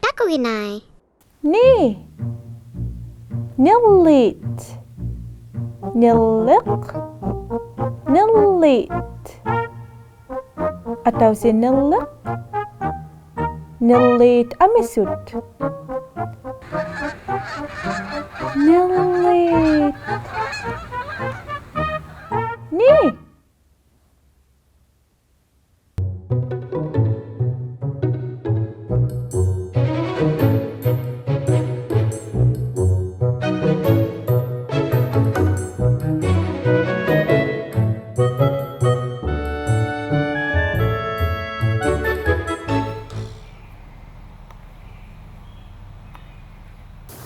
Takuginai. Ni. Nillit. Nillik. Nillit. Atau si nillik. Nillit amisut. Nillit. Ni.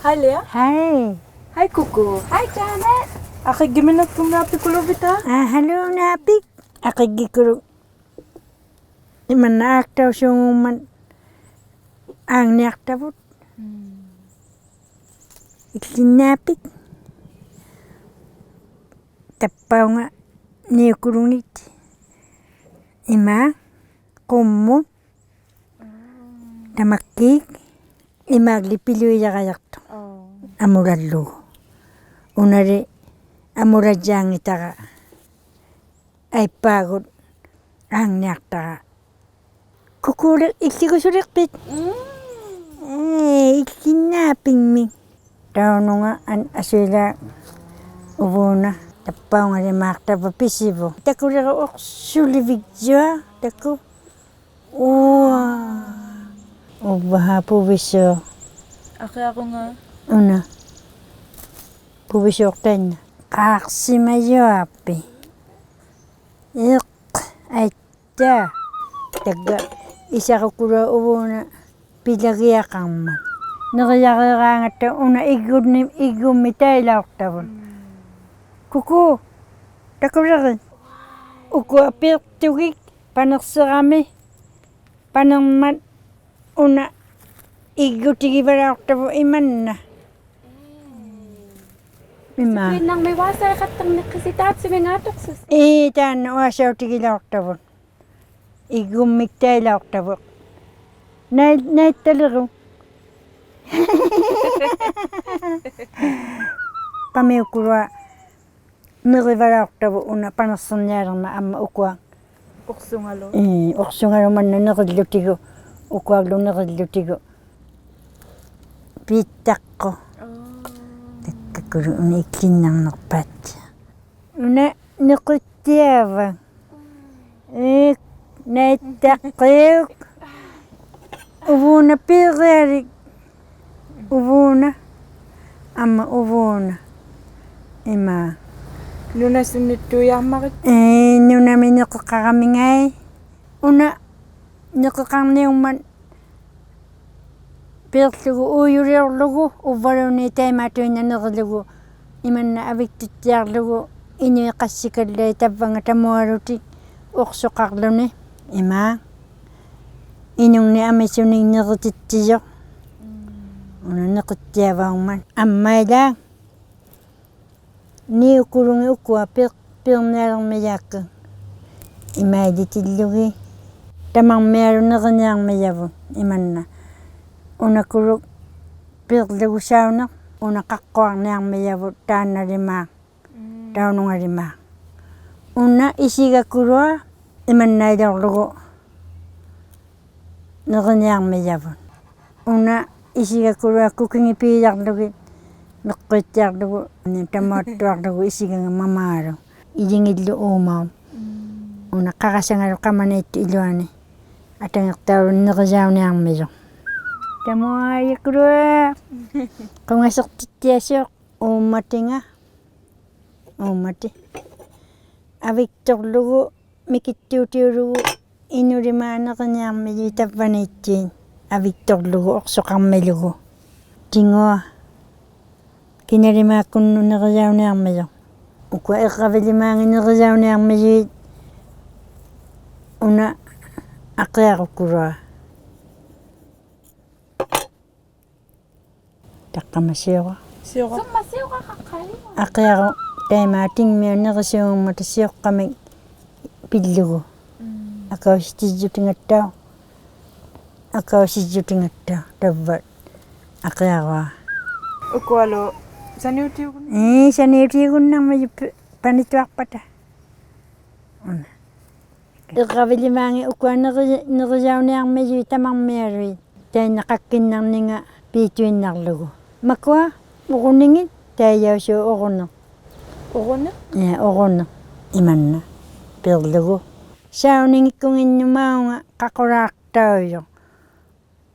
Hi, Leah. Hi. Hi, Kuku. Hi, Janet. Aki giminat kumnapi kulubita. Hello, Napik. Ako gikuro. Iman na aktaw siyang man ang niaktawot. Ikinapik. Tapaw nga niya kurungit. Ima, kumo, tamakik, imaglipilo yakayakto. Amuralo. Unari, amurajang itaka. Ay pagod ang niakta. Kukulik, ikikusulikpit. Ikinaping mi. Tao nga an asila ubuna. Tapaw nga rimakta papisibo. Tako rin ako sulibigyo. Tako. Ubaha po biso. Aki ako nga. Una. Pubisok tayo. Kaksi mayo api. Ik. Ay ta. Taga. Isa ko kura ubuna. Pilagya kang man. Nakayakaya nga ta. Una igum mitay laok tawon. Kuku. Tako rin. Uku apir tugik. Panaksa kami. Panang una. Igutigi ba laok tawon iman na. Ima. Nang may wasa katang nakasitat sa mga toksos. Tan wasaw tigi laok tawon. Igumik tayo laok tawon. Nay talaga. Pamiw kurwa. Niriba laok tawon una panasanyarang na ama ukwa. Uksungalo. Uksungalo man na narilutigo. Ukwag lo narilutigo. Pitak ko. Kuro una ikinang nakpat. Una nakutiyava. Naitakiyok. Ubuna pigarik. Ubuna. Ama ubuna. Ima. Nuna sinito yamakit. Nuna may nakakakamingay. Una nakakamingay man. Pirtugu uyuriar lugu, ubalo ni tayo matuin na nakalugu. Iman na abik tutiyar lugu, inyo kasikad lay tabang tamuarutik, uksukaklo ni. Ima, inyong ni amisuning nakatitiyo. Una nakatiyabang man. Amay lang. Ni ukulungi ukwa, pirnarang mayaka. Imay ditilugi. Tamang meron na kanyang mayabo. Iman na. Una kuruk pirlagu sauna, una kakwang niyang mayabot na rimak, daw nung rimak. Una isiga kurwa, iman na daw lugo, nakanyang mayabot. Una isiga kurwa, kuking ipiyak lugo, nakityak lugo, tamatwak lugo, isiga nga mamaro. Ijingid lo umaw. Una kakasangar kamanit iluani, at ang aktaw nakasaw niyang mayabot. Tamo ay kruwa. Kung asok titiyasok, umati nga. Umati. авикторлугу микиттуутиулугу инулимаанеқиниармили тавваниитсиин авикторлугу орсоқармилугу тингуа киналимааккуннунериауниармилу ука эққавилимаангинериауниармили уна ақиаруккулуа таққамасиора Сиора. Summa siuqa qaqqaliwa. ақиару таимаатингмиуннерисиунгма тассиоққамик пиллугу акауситиджутингаттаа тавва ақиаруа Ukualo. Saniutiugun. саниутигуннарма панитуарпата эққавилимаанги укуанерисауниармили тамармиалуи таиннақаккиннарнинга пиитуиннарлугу макуа урунингит тааяусуу оруне Urune. оруне иманна перлугу саунингиккунгиннумаунга қақулаартаавио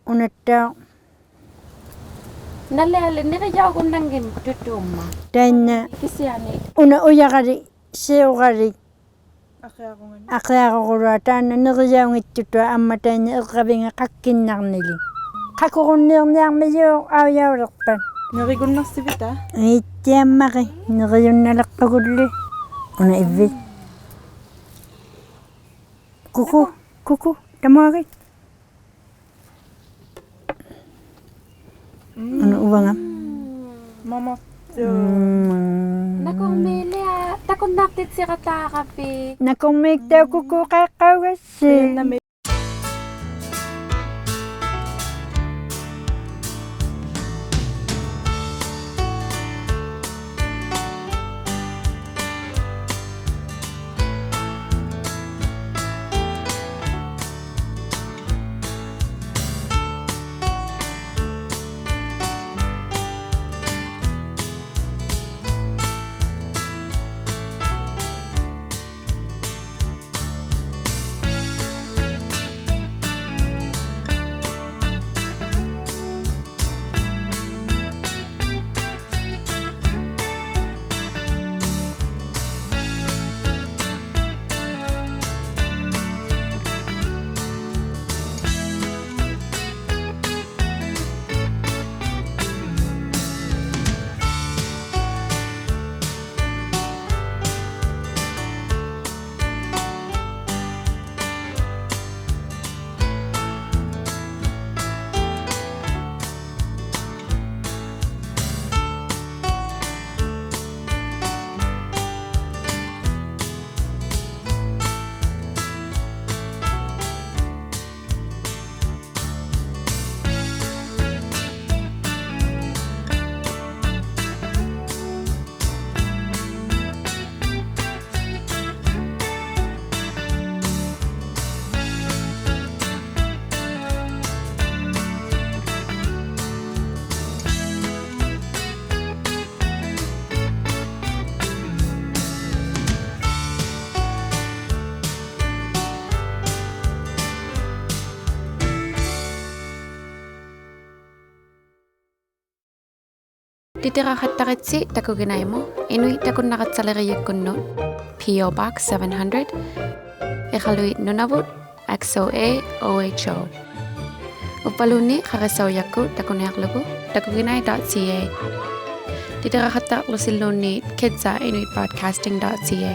унаттаа Nalle niriyaugunnangin tutumma. таинна Kisiani. уна уягари сеугари Akiakungan. ақиарорулуа таанна нерияунгиттутуа амма таинна эққавинга қаккиннарнили қакурунниерниармиюо ааяулерпан Nerigunnarsivita. итtiаммари нериунналеққагулли уна ивви куку тамааги уна увангам Mama. Nakumilea. Takunnaqtit siqataaqapi. накормиктау куку қааққаугасси Nami. Titirahattaritsi takuginaimo. Inui takunnaqatsaleriukkunnu. P.O. Box 700. Iqaluit Nunavut. XOA OHO. Upaluni qaqisauyakkut takuneaqlugu takuginai.ca. Titirahattaqlusilluunniit kids@inuitbroadcasting.ca.